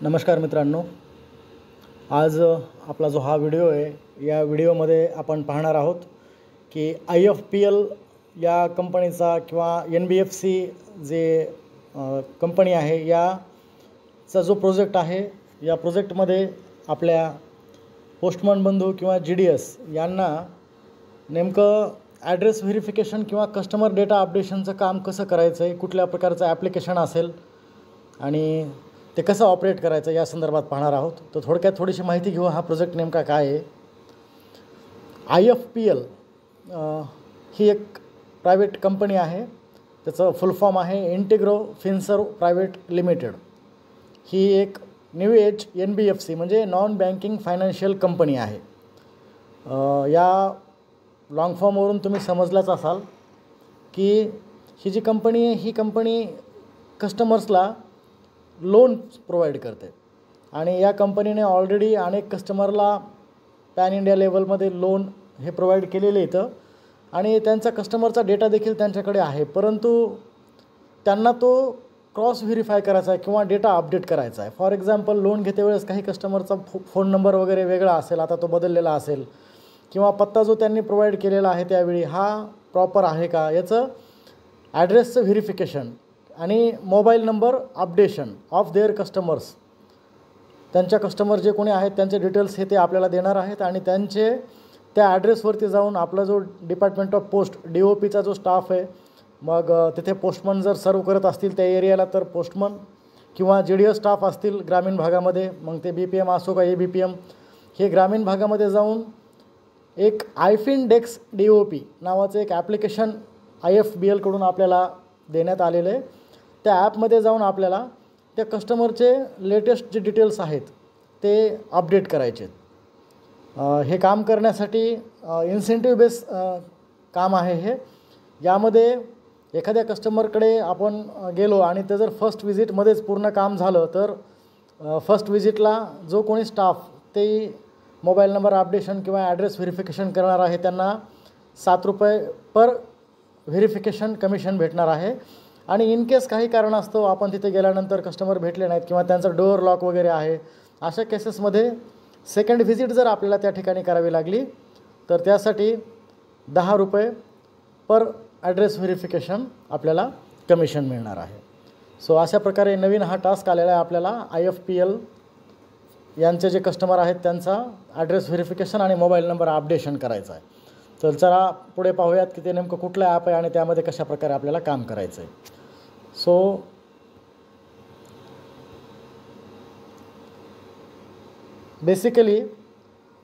नमस्कार मित्रांनो, आज आपला जो हा व्हिडिओ आहे या व्हिडिओमध्ये आपण पाहणार आहोत की IFPL या कंपनीचा किंवा NBFC जे कंपनी आहे याचा जो प्रोजेक्ट आहे या प्रोजेक्टमध्ये आपल्या पोस्टमन बंधू किंवा GDS यांना नेमकं ॲड्रेस व्हेरिफिकेशन किंवा कस्टमर डेटा अपडेशनचं काम कसं करायचं आहे, कुठल्या प्रकारचं ॲप्लिकेशन असेल आणि ते कसं ऑपरेट करायचं या संदर्भात पाहणार आहोत। तर थोडक्यात थोडीशी माहिती घेऊ, हा प्रोजेक्ट नेमका काय आहे। IFPL ही एक प्रायव्हेट कंपनी आहे, त्याचं फुल फॉर्म आहे इंटिग्रो फिनसर्व प्रायव्हेट लिमिटेड। ही एक न्यू एज NBFC म्हणजे नॉन बँकिंग फायनान्शियल कंपनी आहे। या लॉंग फॉर्मवरून तुम्ही समजलाच असाल की ही जी कंपनी आहे ही कंपनी कस्टमर्सला लोन प्रोवाइड करते आणि या कंपनीने ऑलरेडी अनेक कस्टमरला पॅन इंडिया लेवलमध्ये लोन हे प्रोवाइड केलेले इथं आणि त्यांचा कस्टमरचा डेटा देखील त्यांच्याकडे आहे, परंतु त्यांना तो क्रॉस व्हेरीफाय करायचा आहे किंवा डेटा अपडेट करायचा आहे। फॉर एक्झाम्पल, लोन घेते वेळेस काही कस्टमरचा फोन नंबर वगैरे वेगळा असेल, आता तो बदललेला असेल, किंवा पत्ता जो त्यांनी प्रोवाइड केलेला आहे त्यावेळी हा प्रॉपर आहे का याचं ॲड्रेसचं व्हेरिफिकेशन आणि mobile number updation of their customers, त्यांच्या कस्टमर जे कोणी आहेत त्यांचे डिटेल्स हे ते आपल्याला देणार आहेत आणि त्यांचे त्या ॲड्रेसवरती जाऊन आपला जो डिपार्टमेंट ऑफ पोस्ट DOPचा जो स्टाफ आहे, मग तिथे पोस्टमन जर सर्व करत असतील त्या एरियाला तर पोस्टमन किंवा GDS स्टाफ असतील ग्रामीण भागामध्ये, मग ते BPM असो का ABPM, हे ग्रामीण भागामध्ये जाऊन एक IFIN-DEX DOP नावाचं एक ॲप्लिकेशन IFPL कडून आपल्याला देण्यात आलेलं आहे। त्या ॲपमध्ये जाऊन आपल्याला त्या कस्टमरचे लेटेस्ट जे डिटेल्स आहेत ते अपडेट करायचे। हे काम करण्यासाठी इन्सेंटिव्ह बेस काम आहे हे। यामध्ये एखाद्या कस्टमरकडे आपण गेलो आणि ते जर फर्स्ट विजिटमध्येच पूर्ण काम झालं तर फर्स्ट विजिटला जो कोणी स्टाफ ते मोबाईल नंबर अपडेशन किंवा ॲड्रेस व्हेरिफिकेशन करणार आहे त्यांना ₹7 पर व्हेरिफिकेशन कमिशन भेटणार आहे। आणि इन केस काही कारणास्तव आपण तिथे गेल्यानंतर कस्टमर भेटले नाहीत किंवा त्यांचं डोअर लॉक वगैरे आहे, अशा केसेसमध्ये सेकंड व्हिजिट जर आपल्याला त्या ठिकाणी करावी लागली तर त्यासाठी ₹10 पर ॲड्रेस व्हेरिफिकेशन आपल्याला कमिशन मिळणार आहे। सो अशा प्रकारे नवीन हा टास्क आलेला आहे आपल्याला। IFPL यांचे जे कस्टमर आहेत त्यांचा ॲड्रेस व्हेरिफिकेशन आणि मोबाईल नंबर अपडेशन करायचा आहे। तर चला पुढे पाहूयात की ते नेमकं कुठलं ॲप आहे आणि त्यामध्ये कशा प्रकारे आपल्याला काम करायचं आहे। सो बेसिकली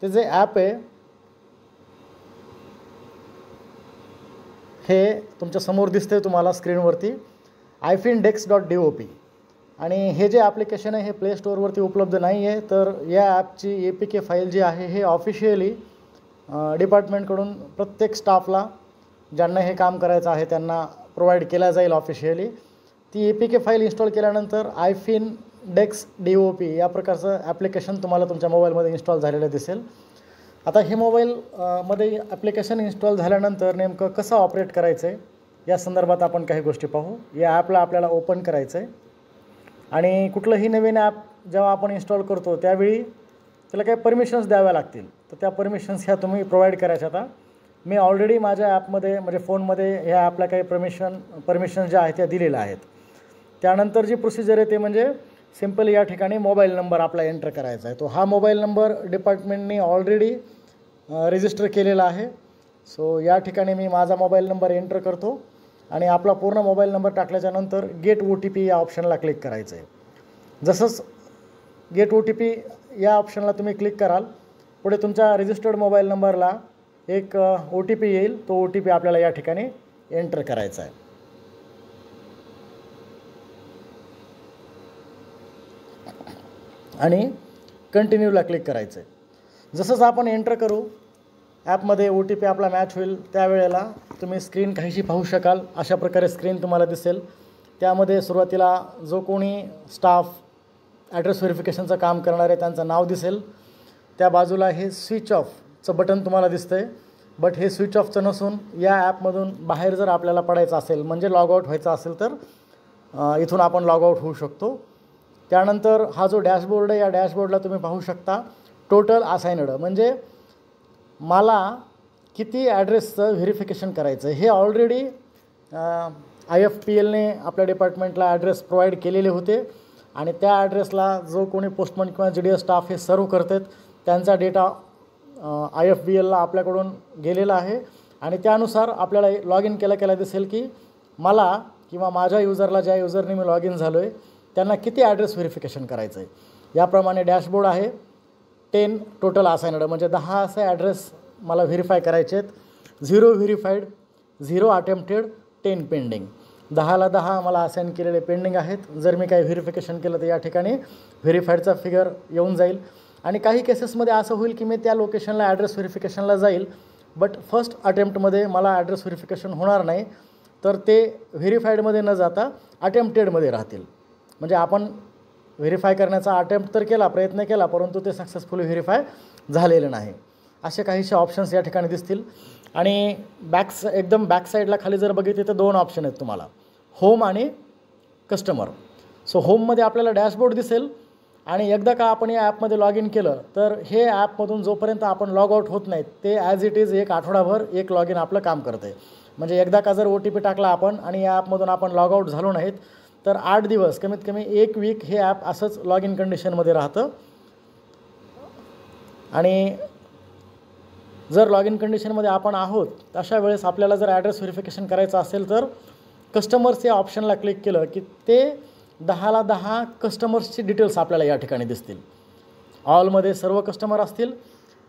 ते जे ॲप आहे हे तुमच्या समोर दिसतंय तुम्हाला स्क्रीनवरती, IFIN-DEX.DOP, आणि हे जे ॲप्लिकेशन आहे हे प्ले स्टोअरवरती उपलब्ध नाही आहे। तर या ॲपची APK फाईल जी आहे हे ऑफिशियली डिपार्टमेंटकडून प्रत्येक स्टाफला ज्यांना हे काम करायचं आहे त्यांना प्रोव्हाइड केला जाईल ऑफिशियली। ती APK फाईल इन्स्टॉल केल्यानंतर IFIN-DEX.DOP या प्रकारचं ॲप्लिकेशन तुम्हाला तुमच्या मोबाईलमध्ये इन्स्टॉल झालेलं दिसेल। आता हे मोबाईलमध्ये ॲप्लिकेशन इन्स्टॉल झाल्यानंतर नेमकं कसं ऑपरेट करायचं आहे या संदर्भात आपण काही गोष्टी पाहू। या ॲपला आपल्याला ओपन करायचं आहे आणि कुठलंही नवीन ॲप जेव्हा आपण इन्स्टॉल करतो त्यावेळी त्याला काही परमिशन्स द्याव्या लागतील, तर त्या परमिशन्स ह्या तुम्ही प्रोव्हाइड करायच्या। आता मी ऑलरेडी माझ्या ॲपमध्ये म्हणजे फोनमध्ये ह्या ॲपला काही परमिशन्स ज्या आहेत त्या दिलेल्या आहेत। त्यानंतर जी प्रोसिजर आहे ते म्हणजे सिम्पल या ठिकाणी मोबाईल नंबर आपला एंटर करायचा आहे। तो हा मोबाईल नंबर डिपार्टमेंटने ऑलरेडी रजिस्टर केलेला आहे। सो या ठिकाणी मी माझा मोबाईल नंबर एंटर करतो आणि आपला पूर्ण मोबाईल नंबर टाकल्याच्यानंतर गेट OTP या ऑप्शनला क्लिक करायचं आहे। जसंच गेट OTP या ऑप्शनला तुम्ही क्लिक कराल पुढे तुमच्या रजिस्टर्ड मोबाईल नंबरला एक OTP येईल, तो OTP आपल्याला या ठिकाणी एंटर करायचा आहे। आणि कंटिन्यूला क्लिक करायचं आहे। जसंच आपण एंटर करू ॲपमध्ये OTP आपला मॅच होईल त्यावेळेला तुम्ही स्क्रीन काहीशी पाहू शकाल। अशा प्रकारे स्क्रीन तुम्हाला दिसेल। त्यामध्ये सुरुवातीला जो कोणी स्टाफ ॲड्रेस व्हेरिफिकेशनचं काम करणार आहे त्यांचं नाव दिसेल। त्या बाजूला हे स्विच ऑफचं बटन तुम्हाला दिसतं आहे, बट हे स्विच ऑफचं नसून या ॲपमधून बाहेर जर आपल्याला पडायचं असेल म्हणजे लॉग आउट व्हायचं असेल तर इथून आपण लॉग आउट होऊ शकतो। त्यानंतर हा जो डॅशबोर्ड आहे, या डॅशबोर्डला तुम्ही पाहू शकता टोटल असाइनड, म्हणजे मला किती ॲड्रेसचं व्हेरिफिकेशन करायचं आहे. हे ऑलरेडी IFPLने आपल्या डिपार्टमेंटला ॲड्रेस प्रोव्हाइड केलेले होते आणि त्या ॲड्रेसला जो कोणी पोस्टमन किंवा GDS स्टाफ हे सर्व करतात त्यांचा डेटा IFBLला आपल्याकडून गेलेला आहे आणि त्यानुसार आपल्याला लॉग इन केल्या दिसेल की मला किंवा माझ्या युजरला, ज्या युजरने मी लॉग इन झालो आहे त्यांना किती ॲड्रेस व्हेरिफिकेशन करायचं आहे. याप्रमाणे डॅशबोर्ड आहे. 10 टोटल असाइनड, म्हणजे 10 असे ॲड्रेस मला व्हेरीफाय करायचे आहेत. 0 व्हेरीफाईड, 0 अटेम्प्टेड, 10 पेंडिंग. 10ला 10 मला असाइन केलेले पेंडिंग आहेत. जर मी काही व्हेरिफिकेशन केलं तर या ठिकाणी व्हेरीफाईडचा फिगर येऊन जाईल. आणि काही केसेसमध्ये असं होईल की मी त्या लोकेशनला ॲड्रेस व्हेरिफिकेशनला जाईल, बट फर्स्ट अटेम्प्टमध्ये मला ॲड्रेस व्हेरिफिकेशन होणार नाही, तर ते व्हेरीफाईडमध्ये न जाता अटेम्प्टेडमध्ये राहतील. म्हणजे आपण व्हेरीफाय करण्याचा अटेम्प्ट तर केला, प्रयत्न केला, परंतु ते सक्सेसफुली व्हेरीफाय झालेलं नाही. असे काहीसे ऑप्शन्स या ठिकाणी दिसतील. आणि एकदम बॅक साईडला खाली जर बघितले तर 2 ऑप्शन आहेत तुम्हाला, होम आणि कस्टमर. सो होममध्ये आपल्याला डॅशबोर्ड दिसेल आणि एकदा का आपण या ॲपमध्ये लॉग इन केलं तर हे ॲपमधून जोपर्यंत आपण लॉग आउट होत नाहीत ते ॲज इट इज एक आठवडाभर एक लॉग इन आपलं काम करते. म्हणजे एकदा का जर OTP टाकला आपण आणि या ॲपमधून आपण लॉग आउट झालो नाहीत तर 8 दिवस, कमीत कमी 1 वीक हे ॲप असंच लॉग इन कंडिशनमध्ये राहतं. आणि जर लॉग इन कंडिशनमध्ये आपण आहोत अशा वेळेस आपल्याला जर ॲड्रेस व्हेरिफिकेशन करायचं असेल तर कस्टमर्स या ऑप्शनला क्लिक केलं की ते 10ला 10 कस्टमर्सची डिटेल्स आपल्याला या ठिकाणी दिसतील. ऑलमध्ये सर्व कस्टमर असतील.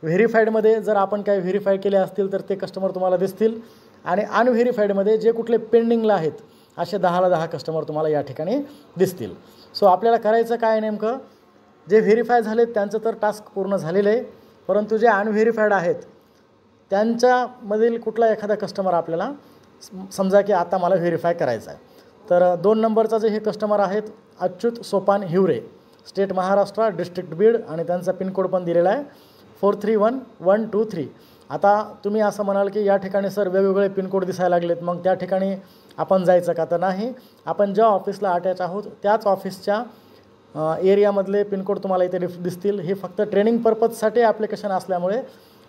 व्हेरीफाईडमध्ये जर आपण काही व्हेरीफाय केले असतील तर ते कस्टमर तुम्हाला दिसतील आणि अनव्हेरीफाईडमध्ये जे कुठले पेंडिंगला आहेत असे 10ला 10 कस्टमर तुम्हाला या ठिकाणी दिसतील. सो आपल्याला करायचं काय नेमकं, जे व्हेरीफाय झालेत त्यांचं तर टास्क पूर्ण झालेलं आहे, परंतु जे अनव्हेरीफाईड आहेत त्यांच्यामधील कुठला एखादा कस्टमर आपल्याला समजा की आता मला व्हेरीफाय करायचं आहे. तर 2 नंबरचा जे हे कस्टमर आहेत अच्युत सोपान हिवरे, स्टेट महाराष्ट्र, डिस्ट्रिक्ट बीड आणि त्यांचा पिनकोड पण दिलेला आहे 431123. आता तुम्ही असं म्हणाल की या ठिकाणी सर वेगवेगळे पिनकोड दिसायला लागलेत, मग त्या ठिकाणी आपण जायचं का? तर नाही, आपण ज्या ऑफिसला अटॅच आहोत त्याच ऑफिसच्या एरियामधले पिनकोड तुम्हाला इथे दिसतील. हे फक्त ट्रेनिंग पर्पजसाठी ॲप्लिकेशन असल्यामुळे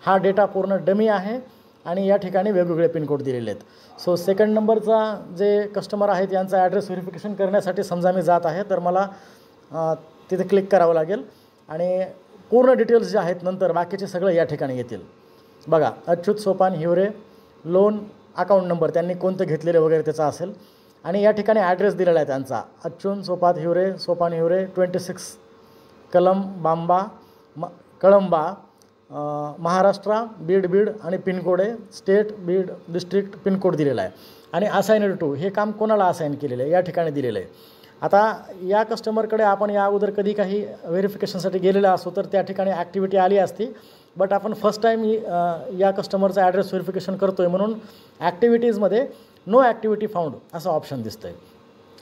हा डेटा पूर्ण डमी आहे आणि या ठिकाणी वेगवेगळे पिनकोड दिलेले आहेत. सो 2nd नंबरचा जे कस्टमर आहेत यांचा ॲड्रेस व्हेरिफिकेशन करण्यासाठी समजा मी जात आहे तर मला तिथे क्लिक करावं लागेल आणि पूर्ण डिटेल्स जे आहेत नंतर बाकीचे सगळं या ठिकाणी येतील. बघा, Achyut Sopan Hiware, loan account number त्यांनी कोणतं घेतलेले वगैरे त्याचा असेल आणि या ठिकाणी ॲड्रेस दिलेला आहे त्यांचा अच्युत सोपान हिवरे 26 कळंबा महाराष्ट्र बीड आणि पिनकोड आहे स्टेट बीड डिस्ट्रिक्ट पिनकोड दिलेला आहे. आणि असाइनड टू हे काम कोणाला असाइन केलेलं आहे या ठिकाणी दिलेलं आहे. आता या कस्टमरकडे आपण या अगोदर कधी काही व्हेरिफिकेशनसाठी गेलेलं असो तर त्या ठिकाणी ॲक्टिव्हिटी आली असती, बट आपण फर्स्ट टाईम या कस्टमरचा ॲड्रेस व्हेरिफिकेशन करतो आहे म्हणून ॲक्टिव्हिटीजमध्ये नो ॲक्टिव्हिटी फाउंड असं ऑप्शन दिसतं आहे.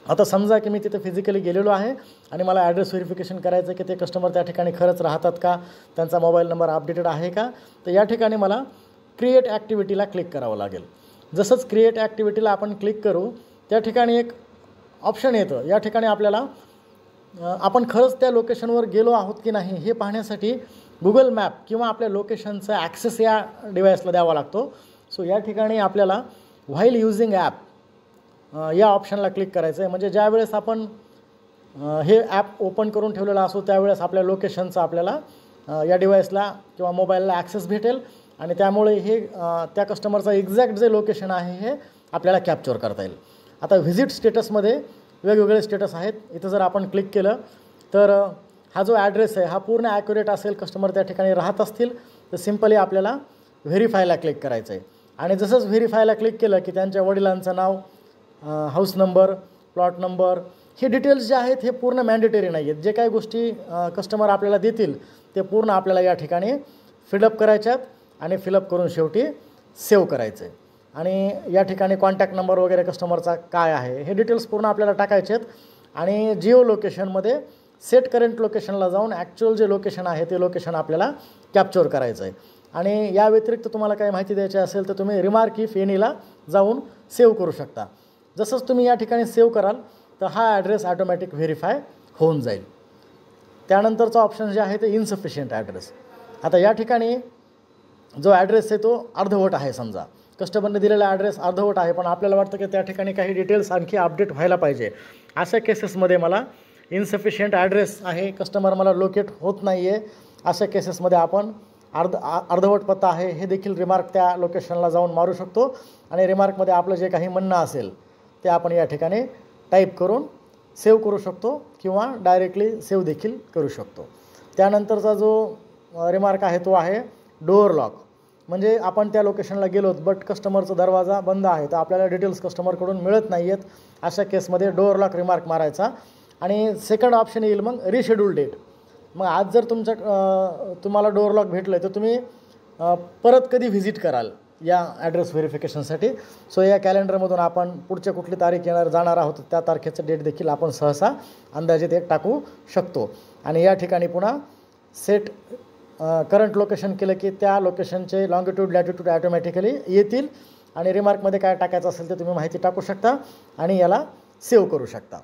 आता समजा की मी तिथे फिजिकली गेलेलो आहे आणि मला ॲड्रेस व्हेरिफिकेशन करायचं की ते कस्टमर त्या ठिकाणी खरंच राहतात का, त्यांचा मोबाईल नंबर अपडेटेड आहे का, तर या ठिकाणी मला क्रिएट ॲक्टिव्हिटीला क्लिक करावं लागेल. जसंच क्रिएट ॲक्टिव्हिटीला आपण क्लिक करू त्या ठिकाणी एक ऑप्शन येतं. या ठिकाणी आपल्याला आपण खरंच त्या लोकेशनवर गेलो आहोत की नाही हे पाहण्यासाठी गुगल मॅप किंवा आपल्या लोकेशनचा ॲक्सेस या डिव्हाइसला द्यावा लागतो. सो या ठिकाणी आपल्याला व्हाईल युजिंग ॲप या ऑप्शनला क्लिक करायचं आहे. म्हणजे ज्या वेळेस आपण हे ॲप ओपन करून ठेवलेलं असो त्यावेळेस आपल्या लोकेशनचा आपल्याला या डिव्हाइसला किंवा मोबाईलला ॲक्सेस भेटेल आणि त्यामुळे हे त्या कस्टमरचं एक्झॅक्ट जे लोकेशन आहे हे आपल्याला कॅप्चर करता येईल. आता व्हिजिट स्टेटसमध्ये वेगवेगळे स्टेटस आहेत. इथं जर आपण क्लिक केलं तर हा जो ॲड्रेस आहे हा पूर्ण ॲक्युरेट असेल, कस्टमर त्या ठिकाणी राहत असतील तर सिम्पली आपल्याला व्हेरीफायला क्लिक करायचं आहे. आणि जसंच व्हेरीफायला क्लिक केलं की त्यांच्या वडिलांचं नाव, हाऊस नंबर, प्लॉट नंबर हे डिटेल्स जे आहेत हे पूर्ण मॅन्डेटरी नाही आहेत. जे काही गोष्टी कस्टमर आपल्याला देतील ते पूर्ण आपल्याला या ठिकाणी फिलअप करायच्यात आणि फिलअप करून शेवटी सेव्ह करायचं आहे. आणि या ठिकाणी कॉन्टॅक्ट नंबर वगैरे कस्टमरचा काय आहे हे डिटेल्स पूर्ण आपल्याला टाकायचे आहेत. आणि जिओ लोकेशनमध्ये सेट करंट लोकेशनला जाऊन ॲक्च्युअल जे लोकेशन आहे ते लोकेशन आपल्याला कॅप्चर करायचं आहे. आणि या व्यतिरिक्त तुम्हाला काही माहिती द्यायची असेल तर तुम्ही रिमार्क इफ एनीला जाऊन सेव्ह करू शकता. जसंच तुम्ही या ठिकाणी सेव्ह कराल तर हा ॲड्रेस ॲटोमॅटिक व्हेरीफाय होऊन जाईल. त्यानंतरचा ऑप्शन जे आहे ते इन्सफिशियंट ॲड्रेस. आता या ठिकाणी जो ॲड्रेस आहे तो अर्धवट आहे. समजा कस्टमरने दिलेला ॲड्रेस अर्धवट आहे, पण आपल्याला वाटतं की त्या ठिकाणी काही डिटेल्स आणखी अपडेट व्हायला पाहिजे. अशा केसेसमध्ये मला इन्सफिशियंट ॲड्रेस आहे, कस्टमर मला लोकेट होत नाही आहे, अशा केसेसमध्ये आपण अर्धवट पत्ता आहे हे देखील रिमार्क त्या लोकेशनला जाऊन मारू शकतो आणि रिमार्कमध्ये आपलं जे काही म्हणणं असेल ते आपण या ठिकाणी टाईप करून सेव्ह करू शकतो किंवा डायरेक्टली सेव्ह देखील करू शकतो. त्यानंतरचा जो रिमार्क आहे तो आहे डोअर लॉक. म्हणजे आपण त्या लोकेशनला गेलोत बट कस्टमरचा दरवाजा बंद आहे, तर आपल्याला डिटेल्स कस्टमरकडून मिळत नाही आहेत. अशा केसमध्ये डोअर लॉक रिमार्क मारायचा. आणि सेकंड ऑप्शन येईल मग रिशेड्यूल डेट. मग आज जर तुम्हाला डोअर लॉक भेटलं आहे तर तुम्ही परत कधी व्हिजिट कराल या ॲड्रेस व्हेरिफिकेशनसाठी. सो या कॅलेंडरमधून आपण पुढच्या कुठली तारीख जाणार आहोत त्या तारखेचं डेट देखील आपण सहसा अंदाजित एक टाकू शकतो. आणि या ठिकाणी पुन्हा सेट करंट लोकेशन केलं की त्या लोकेशनचे लॉंगिट्यूड लॅटिट्यूड ॲटोमॅटिकली येतील आणि रिमार्कमध्ये काय टाकायचं असेल तर तुम्ही माहिती टाकू शकता आणि याला सेव्ह करू शकता.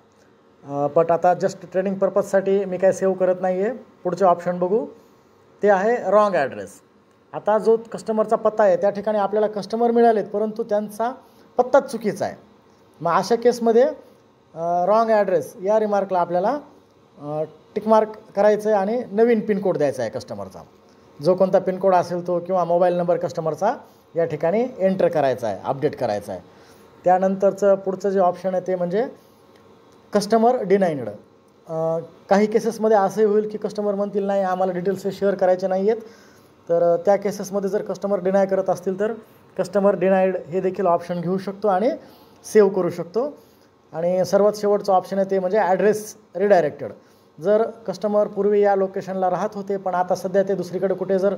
बट आता जस्ट ट्रेनिंग पर्पजसाठी मी काय सेव्ह करत नाही आहे. पुढचे ऑप्शन बघू. ते आहे रॉंग ॲड्रेस. आता जो कस्टमरचा पत्ता आहे त्या ठिकाणी आपल्याला कस्टमर मिळालेत परंतु त्यांचा पत्ताच चुकीचा आहे. मग अशा केसमध्ये रॉंग ॲड्रेस या रिमार्कला आपल्याला टिकमार्क करायचं आहे आणि नवीन पिनकोड द्यायचा आहे कस्टमरचा. जो कोणता पिनकोड असेल तो किंवा मोबाईल नंबर कस्टमरचा या ठिकाणी एंटर करायचा आहे, अपडेट करायचा आहे. त्यानंतरचं पुढचं जे ऑप्शन आहे ते म्हणजे कस्टमर डिनाईड. काही केसेसमध्ये असंही होईल की कस्टमर म्हणतील नाही आम्हाला डिटेल्स शेअर करायचे नाही आहेत. तर त्या केसेसमध्ये जर कस्टमर डिनाय करत असतील तर कस्टमर डिनाईड हे देखील ऑप्शन घेऊ शकतो आणि सेव्ह करू शकतो. आणि सर्वात शेवटचं ऑप्शन आहे ते म्हणजे ॲड्रेस रिडायरेक्टेड. जर कस्टमर पूर्वी या लोकेशनला राहत होते पण आता सध्या ते दुसरीकडे कुठे जर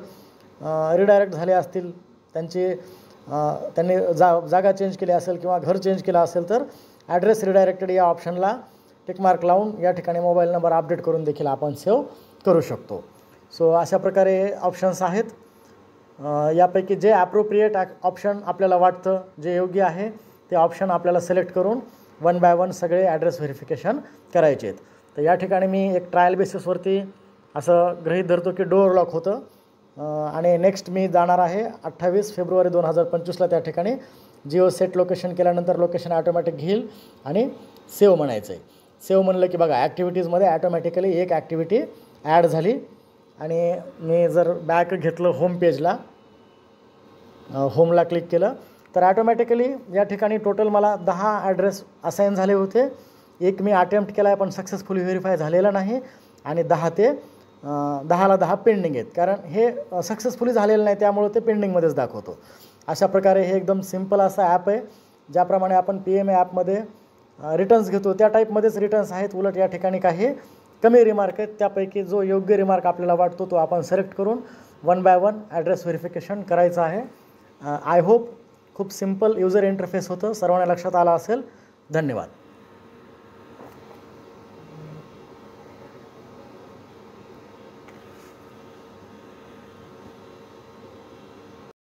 रिडायरेक्ट झाले असतील, त्यांनी जागा चेंज केली असेल किंवा घर चेंज केलं असेल तर ॲड्रेस रिडायरेक्टेड या ऑप्शनला टिकमार्क लावून या ठिकाणी मोबाईल नंबर अपडेट करून देखील आपण सेव्ह करू शकतो. सो अशा प्रकारे ऑप्शन्स आहेत. यापैकी जे ॲप्रोप्रिएट ऑप्शन आपल्याला वाटतं जे योग्य आहे ते ऑप्शन आपल्याला सिलेक्ट करून 1 बाय 1 सगळे ॲड्रेस व्हेरिफिकेशन करायचे आहेत. तर या ठिकाणी मी एक ट्रायल बेसिसवरती असं गृहीत धरतो की डोअर लॉक होतं आणि नेक्स्ट मी जाणार आहे 28 फेब्रुवारी 2025ला त्या ठिकाणी जिओ सेट लोकेशन केल्यानंतर लोकेशन ॲटोमॅटिक घेईल आणि सेव्ह म्हणायचं आहे. सेव्ह म्हणलं की बघा ॲक्टिव्हिटीजमध्ये ॲटोमॅटिकली एक ॲक्टिव्हिटी ॲड झाली. आणि मी जर बॅक घेतलं होम पेजला, होमला क्लिक केलं तर ॲटोमॅटिकली या ठिकाणी टोटल मला 10 ॲड्रेस असाईन झाले होते. एक मी अटेम्प्ट केला आहे पण सक्सेसफुली व्हेरीफाय झालेला नाही आणि 10ला 10 पेंडिंग आहेत. कारण हे सक्सेसफुली झालेलं नाही त्यामुळे ते पेंडिंगमध्येच दाखवतो. अशा प्रकारे हे एकदम सिम्पल असा ॲप आहे. ज्याप्रमाणे आपण PMA ॲपमध्ये रिटर्न्स घेतो त्या टाईपमध्येच रिटर्न्स आहेत. उलट या ठिकाणी काही कमी रिमार्क आहेत. त्यापैकी जो योग्य रिमार्क आपल्याला वाटतो तो आपण सिलेक्ट करून 1 बाय 1 ॲड्रेस व्हेरिफिकेशन करायचं आहे. आय होप खूप सिम्पल युजर इंटरफेस होतं, सर्वांना लक्षात आलं असेल. धन्यवाद.